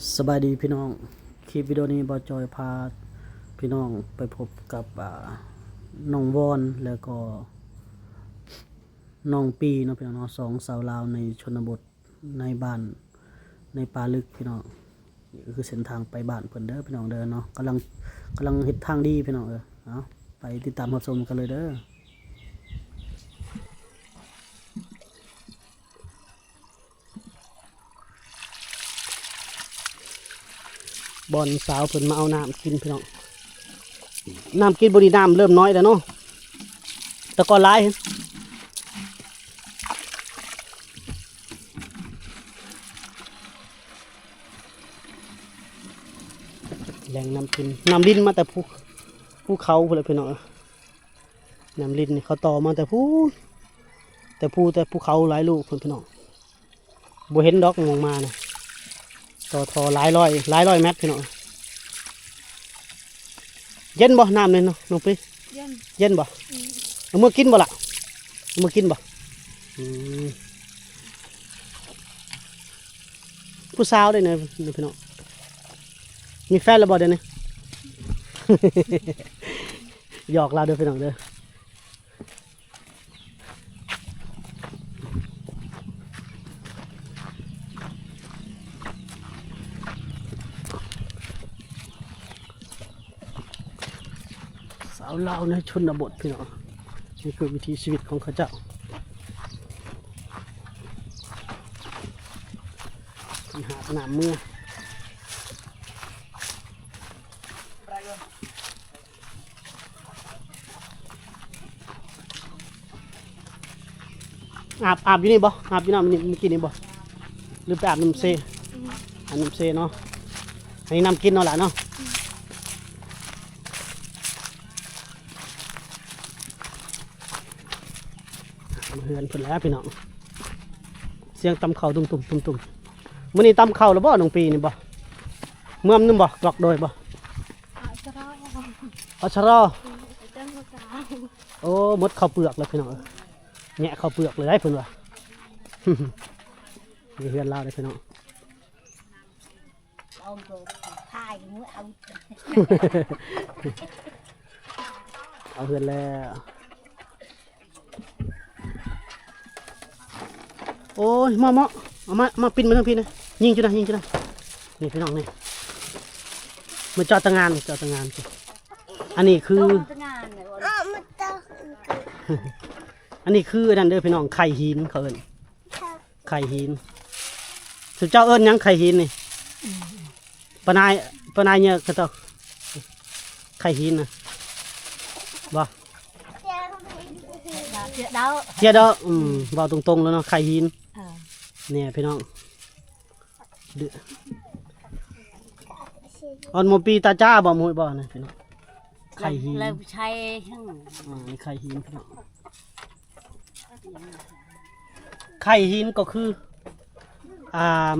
สบายดีพี่น้องคลิปวิดีโอนี้บอจอยพาพี่น้องไปพบกับน้องวอนแล้วก็น้องปีเนาะพี่น้องเนาะสองสาวลาวในชนบทในบ้านในป่าลึกพี่น้องนี่ก็คือเส้นทางไปบ้านเพิ่นเด้อพี่น้องเด้อเนาะกำลังเฮ็ดทางดีพี่น้องเอาไปติดตามรับชมกันเลยเด้อบอนสาวเพิ่นมาเอาน้ำกินพี่น้องน้ำกินบริน้ำเริ่มน้อยแล้วเนาะแต่ก็หลายแหล่งน้ำกินน้ำลิ้นมาแต่ภูเขาพุ่นเลยพี่น้องน้ำลิ้นนี่เขาต่อมาแต่ภูเขาหลายลูกพี่น้องบ่เห็นดอกมองมานะต่อทอหลายร้อยเมตรพี่น้องเย็นบ่น้ำเลยเนาะน้องปีเย็นบ่เอามื่อกินบ่ล่ะเอามื่อกินบ่ผู้สาวได้เนยพี่น้องมีแฟนแล้วบ่เดี๋ยวนี้ หยอกเราเด้อพี่น้องเด้อสาวลาวในชนบทพี่น้องนี่คือวิถีชีวิตของเขาเจ้าหาหนามเมื่ออาบอยู่นี่บ่อาบอยู่น้ำนี่เมื่อกี้นี่บ่หรือไปอาบน้ำเซอาบน้ำเซเนาะอันนี้น้ำกินเนาะหล่ะเนาะเฮือนเพิ่นแล้วพี่น้องเสียงตำเข่าตุ่มมื้อนี้ตำเข่าแล้วบ่น้องปีนี่บ่เมื่อมนึงบ่กรอกโดยบ่เอาชะรอโอ้หมดข้าวเปลือกแล้วพี่น้องแงะข้าวเปลือกเลยได้เพิ่นว่า มีเฮือนเล่าได้พี่น้องเอาเฮือนแล้วโอ้ยมาเอามาปินมาทั้งพี่นะยิงจุดนะนี่พี่น้องนี่มาจอดตั้งงานสิอันนี้คืออันนี้คือนั่นเด้อพี่น้องไข่หินเขาเอิ้นไข่หินสุดเจ้าเอิ้นยังไข่หินนี่ปนายเนี่ยก็ต้องไข่หินนะบ่เจียดบ่ตรงๆแล้วเนาะไข่หินเนี่ยพี่น้องอันโมปีตาจ้าบ่มวยบ่นะพี่น้องไข่หินเลยใช้นี่ไข่หินพี่น้องไข่หินก็คือ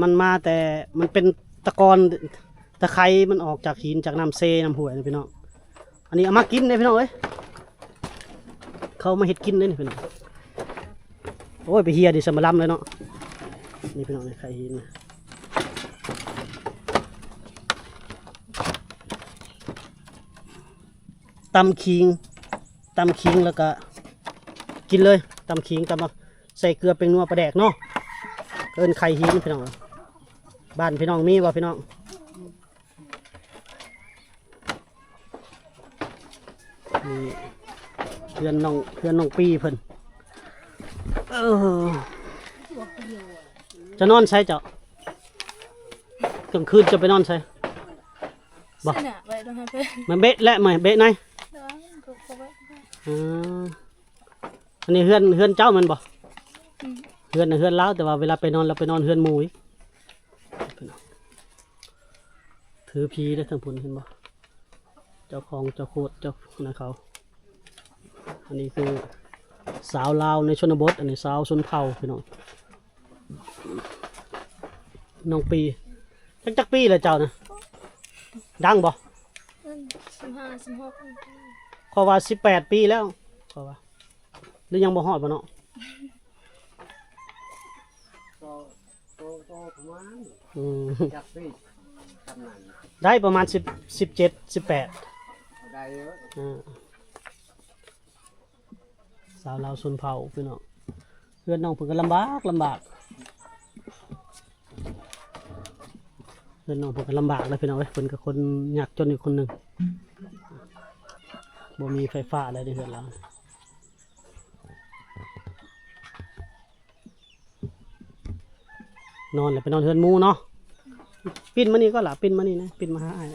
มันมาแต่มันเป็นตะกอนตะไคร้มันออกจากหินจากน้ำเซน้ำห้วยนะพี่น้องอันนี้เอามากินเลยพี่น้องเอ้ยเขามาเห็ดกินเลยนี่พี่น้องโอ้ยไปเฮียดิสมาลัมเลยเนาะนี่พี่น้องนี่ไข่หินตำขิงแล้วก็กินเลยตำขิงใส่เกลือเป็นนัวปลาแดกเนาะเอิ้นไข่หินพี่น้องบ้านพี่น้องมีบ่พี่น้องนี่เพื่อนน้องปีเพิ่นจะนอนใช้เจ้ากลางคืนจะไปนอนใช้บ่มันเบะและไหมเบะไหนอันนี้เฮือนเจ้ามันบ่เฮือนแล้วแต่ว่าเวลาไปนอนเราไปนอนเฮือนหมูอีกถือพีได้ทั้งผลเห็นบ่เจ้าของเจ้าโคตรเจ้านะเขาอันนี้คือสาวลาวในชนบทอันนี้สาวชนเผ่าพี่น้องน้องปีจักปีเลยเจ้านะดังบ่15 16ขอว่า18 ปีแล้วขอว่าหรือยังบ่ฮอดบ่เนาะโตประมาณจักปี ำนั้น ได้ประมาณ17 18ได้เยอะ สาวลาวชนเผ่าพี่น้องเพื่อนน้องเพิ่นก็ลำบากเพื่อนน้องเพิ่นก็ลำบากเลยพี่น้องเอ้ยเพิ่นก็คนยากจนอีกคนหนึงบ่มีไฟฟ้าอะไรในเฮือนเรานอนแล้วไปนอนเฮือนหมู่เนาะปิ้นมานี่ก็ล่ะปิ้นมานี่นะปิ้นมาหาอ้าย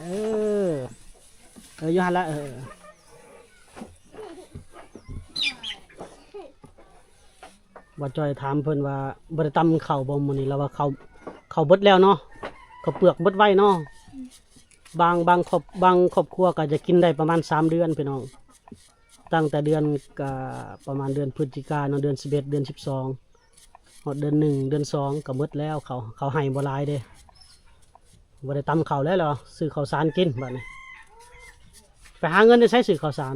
อยู่หั่นละว่าจอยถามเพิ่นว่าบ่ได้ตำข้าวบ่มื้อนี้แล้วว่าข้าวเบิดแล้วเนาะข้าวเปลือกเบิดไว้เนาะบางครอบครัวก็จะกินได้ประมาณ3เดือนพี่น้องตั้งแต่เดือนก็ประมาณเดือนพฤศจิกายนเดือน11เดือน12ฮอดเดือน1เดือน2ก็หมดแล้วเขาให้บ่หลายเด้บ่ได้ตำข้าวแล้วเหรอซื้อข้าวสารกินบัดนี้ไปหาเงินได้ใช้ซื้อข้าวสาร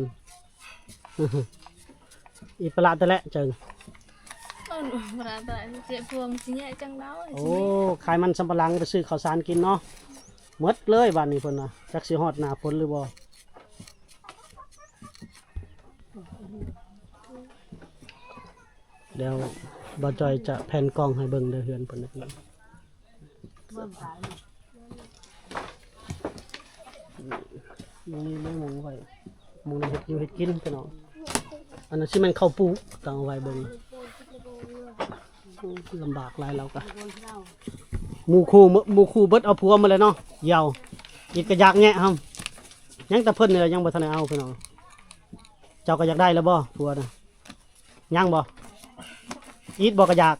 อีปลาแต่ละเจิง Berapa cek puang sinya cang dao โอ้ขายมันสำปะหลังไปซื้อข้าวสารกินเนาะหมดเลยบ้านนี้เพิ่นน่ะจักสิฮอดหน้าฝนหรือบ่เดี๋ยวบ่จอยจะแผ่นกล้องให้เบิ่งเด้อเฮือนเพิ่นนะพี่น้องนี่ไม่มองไว้มองเฮ็ดอยู่เฮ็ดกินพี่น้องอันนั้นสิแม่นข้าวปูต้องเอาไว้เบิ่งลำบากหลายเราก็หมู่คู่เบิดเอาผัวมาเลยเนาะยาวอีกก็อยากแงะครับยังแต่เพิ่นเนี่ยยังบ่ทันได้เอาพี่น้องเจ้าก็อยากได้แล้วบ่ผัวน่ะยังบ่อีทบ่ก็อยาก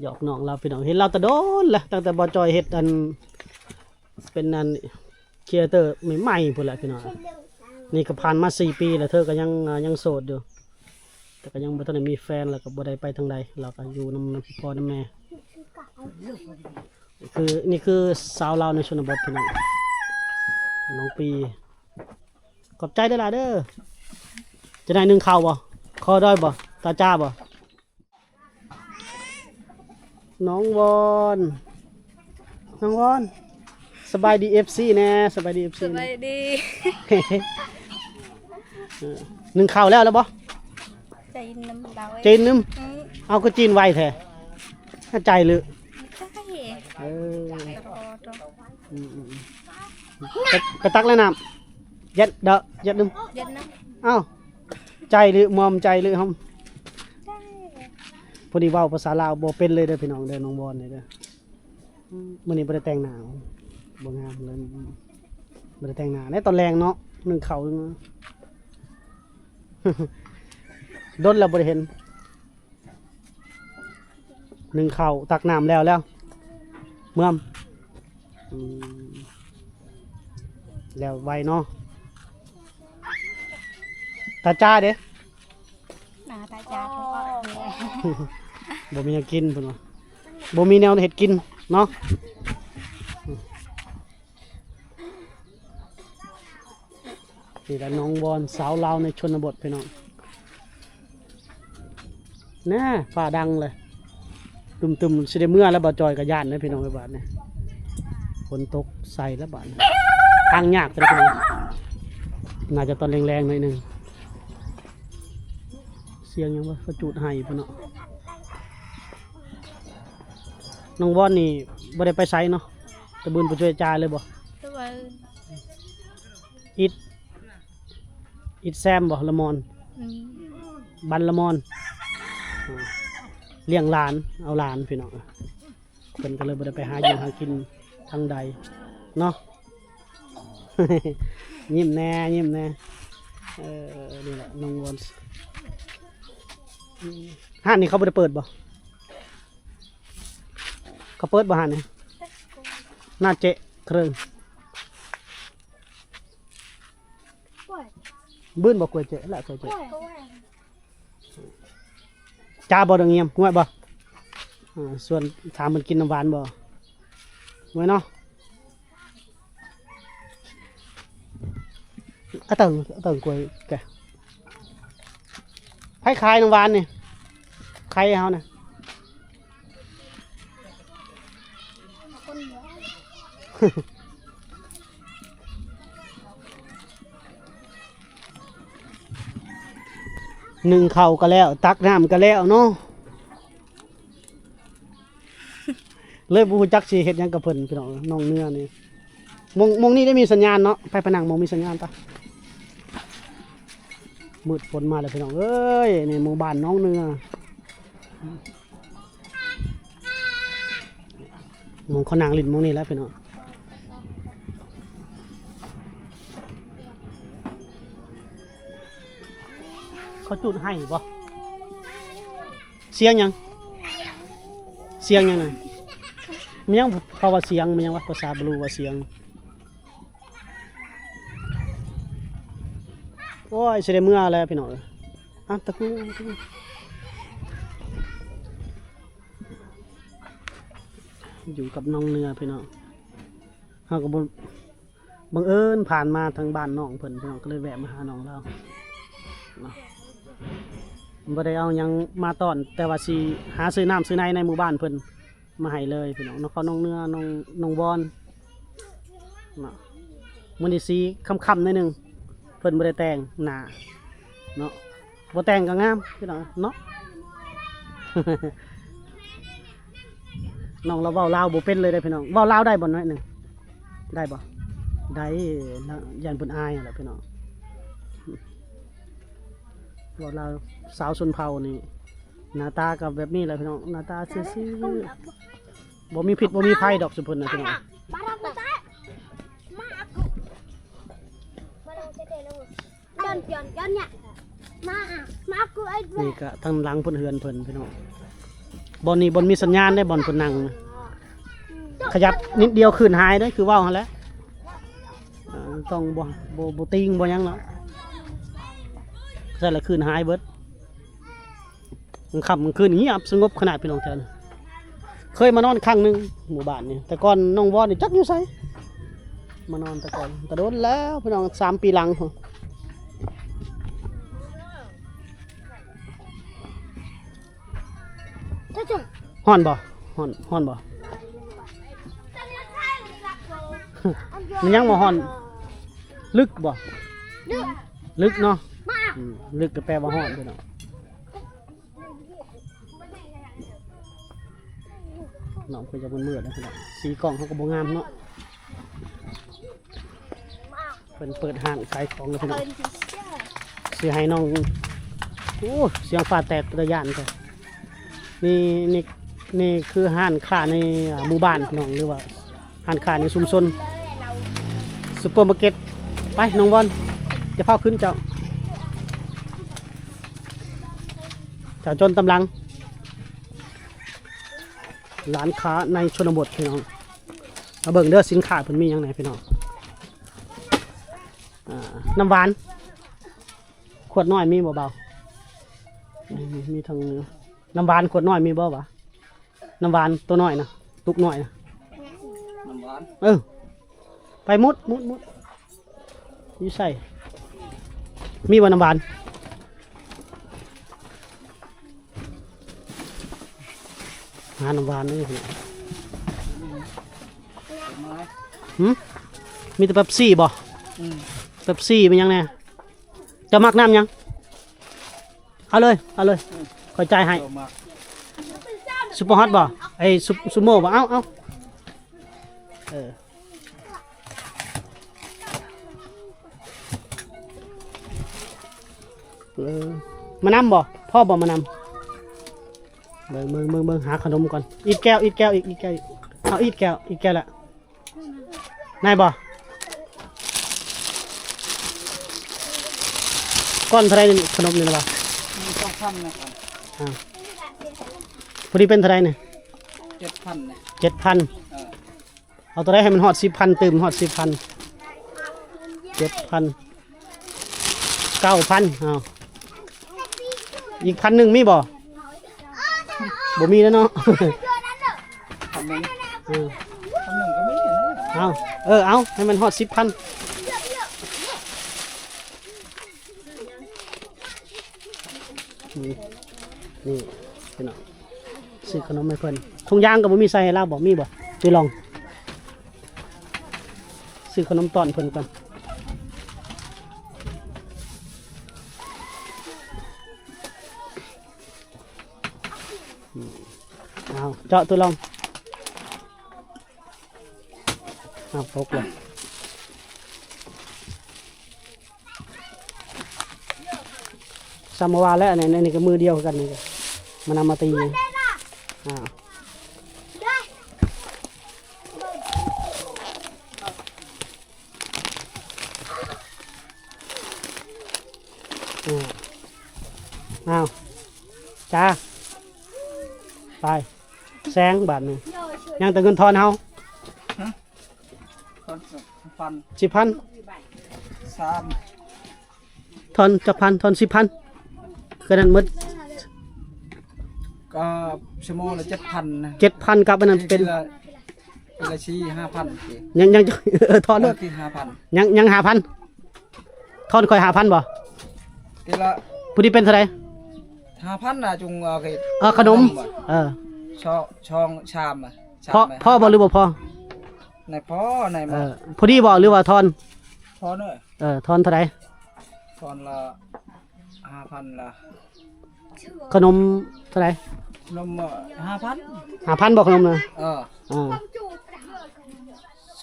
หยอกน้องเราพี่น้องเห็นเราแต่โดนแหละตั้งแต่บ่จอยเฮ็ดอันเป็นอันครีเอเตอร์ใหม่ๆพุ่นแหละพี่น้องนี่ก็ผ่านมา4 ปีแล้วเธอก็ยังโสดอยู่แต่ก็ยังบ่ทันได้มีแฟนแล้วก็บ่ได้ไปทางใดเราก็อยู่นำพ่อนำแม่นี่คือสาวลาวในชนบทพี่น้องน้องปีขอบใจได้อล่ะเด้อจะได้นึ่งข้าวบ่คอด้อยบ่ตาจ้าบ่น้องวอนสบายดี FC แน่สบายดี FC แน่ Baik di นึ่งข้าวแล้วบ่ Cai nem dao จีนนึมเอาก็จีนไวแท้ถ้าใจเลย Cai เออ Terus ไปตักแล้วน้ำยัดนึม Dia nem เอ้าใจหรือมอมใจหรือครับ พอดีเว้าภาษาลาวบ่เป็นเลยเด้อพี่น้องเด้อน้องบอลนี่เด้อมื้อนี้บ่ได้แต่งหน้าบ่งามเลยบ่ได้แต่งหน้าในตอนแรงเนาะนึ่งข้าวดนแล้วบ่ได้เห็นนึ่งข้าวตักน้ำแล้วเมื่อมแล้วไวเนาะตาจ้าเด้ Nah tak jatuh บ่มีหยังกินเพิ่นว่าบ่มีแนวเฮ็ดกินเนาะนี่แหละน้องบอลสาวลาวในชนบทพี่น้องน่าฟ้าดังเลยตุ่มๆสิได้เมื่อแล้วบ่จอยกับย่านนะพี่น้องไอ้บาดเนี่ยฝนตกใส่แล้วบาดเนี่ยทางยากแต่พี่น้องน่าจะตอนแรงๆหน่อยหนึงเสียงยังว่าเขาจูดให้พี่น้องน้องวอนนี่บ่ได้ไปไสเนาะตะบืนไปช่วยจ่ายเลยบ่ Coba อิดแซมบ่ละมอนบันละมอนเลี้ยงหลานเอาหลานพี่น้องเพิ่นก็เลยบ่ได้ไปหาอยู่หากินทางใดเนาะ ยิ้มแน่นี่แหละน้องวอนห้านนี่เขาบ่ได้เปิดบ่เขาเปิดบ่ห้านนี่น่าเจ๊เครื่องบื้นบ่กล้วยเจ๊ละกล้วยเจ๊จ้าบ่ดังเงียบง่วยบ่ส่วนถามมันกินน้ำหวานบ่ง่วยเนาะอะเติงกล้วยแกให้ขายน้ำหวานนี่ใครเฮาน่ะ หนึ่งเข่าก็แล้วตักน้ำก็แล้วเนาะ เลยบูจักสิเฮ็ดหยังกับเพิ่นพี่น้องน้องเนื้อนี่มงนี่ได้มีสัญญาณเนาะไปผนังมงมีสัญญาณปะมืดฝนมาแล้วพี่น้องเอ้ยนี่หมู่บ้านน้องเนื้อมงเขานางลิ้นมงนี่แล้วพี่น้องเขาจุดให้บ่เสียงยังเสียงยังไงมันยังเพราะว่าเสียงมันยังว่าภาษาบลูว่าเสียงโอ้ยเสด็จเมื่อแล้วพี่น้องอ่ะตะกูอยู่กับน้องเนื้อพี่น้องเขาก็บังเอิญผ่านมาทางบ้านน้องเพิ่นพี่น้องก็เลยแวะมาหาน้องเราเนาะบ่ได้เอายังมาตอนแต่ว่าสิหาซื้อน้ำซื้อในหมู่บ้านเพิ่นมาให้เลยพี่น้องเขาน้องเนื้อน้องบอลเนาะมื้อนี้สีค่ำๆหน่อยหนึงเพิ่นบ่ได้แต่งหน้าเนาะบ่แต่งก็งามพี่น้องเนาะ น้องเราเว้าลาวบ่เป็นเลยได้อพี่น้องเว้าลาวได้บ่น้อยหนึงได้บ่ได้นะยันเพิ่นอายนั่นแหละพี่น้องเว้าลาวสาวชนเผ่านี่หน้าตากับแบบนี้แหละพี่น้องหน้าตาซื่อๆบ่มีพิษบ่มีภัยดอกสุเพิ่นนะพี่น้อง นี่ก็ทางหลังเพิ่นเฮือนเพิ่นพี่น้องบ่อนนี้บ่อนมีสัญญาณได้บ่อนเพิ่นนั่งขยับนิดเดียวขึ้นหายได้คือเว้าหั่นแหละต้องบ่ติงบ่หยังเนาะใช่ละขึ้นหายเบิดมันค่ำมันคืนเงียบสงบขนาดพี่น้องเจ้าเคยมานอนครั้งหนึงหมู่บ้านนี่แต่ก่อนน้องวอนนี่จักอยู่ไสมานอนแต่ก่อนแต่โดนแล้วพี่น้อง3 ปีหลังพุ่นฮ้อนบ่ฮ้อนบ่ มันยังบ่ฮ้อนลึกบ่ลึกเนาะลึกก็แปลว่าฮ้อนพี่น้องน้องเพิ่นจะมืดๆนะพี่น้องสีกล้องเขาก็บ่งามเนาะเพิ่นเปิดห้างขายของแล้วพี่น้องสิให้น้องโอ้เสียงฟ้าแตกระยานจ้ะนี่คือห้างค้าในหมู่บ้านพี่น้องหรือว่าห้างค้าในชุมชนซุปเปอร์มาร์เก็ตไปน้องบอลจะพาขึ้นเจ้าจนตำลังร้านค้าในชนบทพี่น้องมาเบิ่งเด้อสินค้าเพิ่นมีหยังไงพี่น้องน้ำหวานขวดน้อยมีบ่เบามีทางน้ำหวานขวดน้อยมีบ่วะน้ำหวานตัวน้อยนะตุกน้อยนะ น้ำหวาน ไปมุดอยู่ใส่มีบ่น้ำหวานหาน้ำหวานนี่พี่น้องมีแต่เป๊ปซี่บ่เป๊ปซี่เป็นยังไงจะมักน้ำยังเอาเลยขอใจายให้ซุปเปอร์ฮอตบ่ไอ้ซุโม่บ่เอามานำบ่พ่อบ่มานำเบิ่งหาขนมก่อนอีกแก้วอีกเอาอีกแก้วละนายบ่ก้อนเท่าไรนี่ขนมนี่นะบ่ ต้องทำนะครับ พอดีเป็นเท่าไรเนี่ย 7,000นะ 7,000เอาตัวไรให้มันฮอด10,000ตื่มฮอด10,000 7,000 9,000เอาอีก1,000มีบ่มีแล้วเนาะ 1,000ก็ไม่เห็นนะ เอาให้มันฮอด10,000นี่พี่น้องซื้อขนมให้เพิ่นถุงยางก็บ่มีใส่ให้เราบ่มีบ่ไปลอง ซื้อขนมตอนเพิ่นก่อนเอาเจาะตัวลองเอาตกเลยซามาวาแล้วเนี่ยนี่ก็มือเดียวกันนี่ก็มันนำมาตีอ่าอ้าวจ้าไปแซงบาทหนึ่งยังแต่เงินทอนเฮา คนพัน 10,000 สาม ทอนจะพันทอน10,000ก็นั้นหมด ก็ชั่วโมงละ7,000นะ 7,000กับอันนั้นเป็น ละชี้5,000 ยังทอน เลิ เด้ กที่5,000 ยัง5,000ทอนค่อย5,000บ่ ทีละ ผู้ที่เป็นเท่าไหร่ 5,000น่ะจุงขนมช่องชามอ่ะ พ่อบ่หรือบ่พ่อ ในพ่อในมา ผู้ที่บ่หรือว่าทอน พ่อเนอะ ทอนเท่าไหร่ ตอนละ5,000ละ ขนมเท่าไหร่ นม5,000 5,000บ่ขนมนะ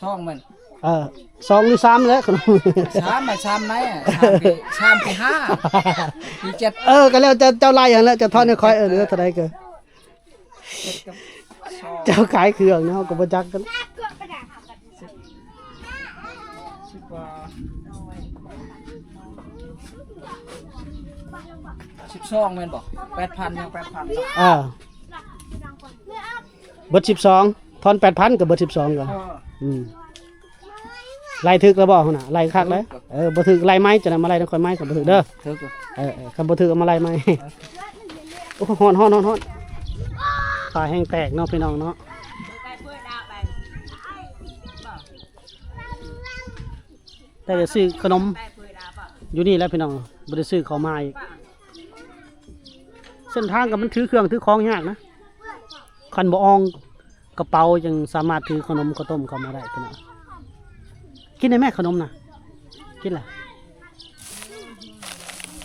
ช่องมัน 2หรือ3แล้วขนม ชามไหนอ่ะชามที่5ที่7 ก็แล้วเจ้าไล่อย่างแล้วจะทอนให้ค่อยเหลือเท่าไหร่ก็ กับช่อง เจ้าขายเครื่องเนาะก็บ่จักกัน 10 กว่า12แม่นบ่ 8,000 ยัง 8,000เนาะ เบิด12ทอน 8,000ก็เบิด12ก็ไล่ถึกแล้วบ่หั่นน่ะไล่คักเลยบ่ถึกไล่ไม้จะนำมาไล่นำค่อยไม้ก็บ่ถึกเด้อ ถึก คันบ่ถึกเอามาไล่ไม้โอ้ฮ้อนขาแห้งแตกเนาะพี่น้องเนาะแต่จะซื้อขนมอยู่นี่แหล้วพี่น้องบ่ได้ซื้อเข้ามาอีกเส้นทางก็มันถือเครื่องถือของยากนะคันบ่อองกระเป๋ายังสามารถถือขนมข้าวต้มเข้ามาได้พี่น้องกินได้แม่ขนมน่ะกินล่ะ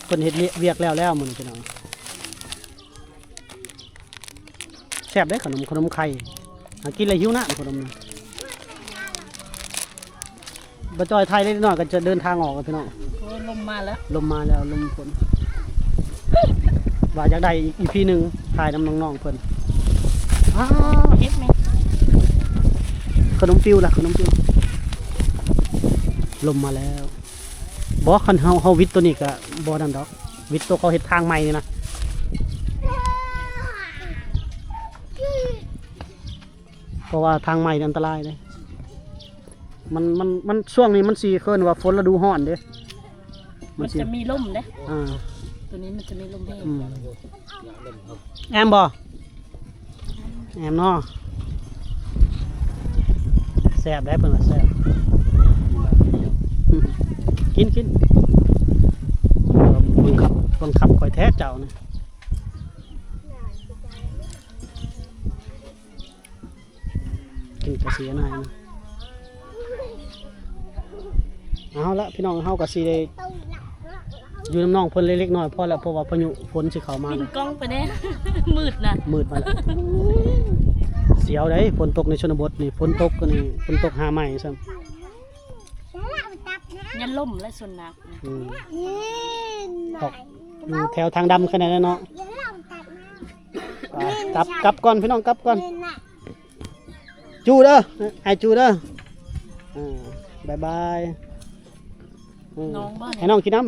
คนเฮ็ดเวียกแล้วมื้อนี้พี่น้องแซ่บเด้ขนมไข่กินแล้วหิวน้ำขนมนี่บ่จอยไทยเล็กน้อยก็จะเดินทางออกกันพี่น้อง ลมมาแล้ว ลมฝนว่าอยากได้อีพีหนึ่งถ่ายน้ำน้องๆเพิ่นเฮ็ดไหม ขนมฟิวล่ะขนมฟิวลมมาแล้วบอกคันเฮาวิทย์ตัวนี้ก็บ่นั่นดอกวิทย์ตัวเขาเฮ็ดทางใหม่นี่นะเพราะว่าทางใหม่นี่อันตรายเลยมันช่วงนี้มันสิเคิ้นว่าฝนฤดูร้อนเด้ มันจะมีลมเด้ อ่า ตัวนี้มันจะมีลมเด้ แอมบ่แอมเนาะแซ่บได้เพิ่นว่าแซ่บกินบังคับคอยแท้เจ้านะกินกระเสียหน่อยนะเอาละพี่น้องเฮาก็สิได้อยู่น้ำน้องเพิ่นเล็กๆน้อยพอแล้วเพราะว่าพายุฝนสิเข้ามา ปิ่นกล้องไปเด้ มืดนะ มืดมาแล้วเสียวได้ฝนตกในชนบทนี่ฝนตกก็นี่ฝนตกหาใหม่ซ้ำ ยันล่มและส่วนหนัก ตกอยู่แถวทางดำขนาดนั้นเนาะกลับก่อนพี่น้องกลับก่อนจูเด้อไอจูเด้อบาย น้องบ้าน ให้น้องกินน้ำ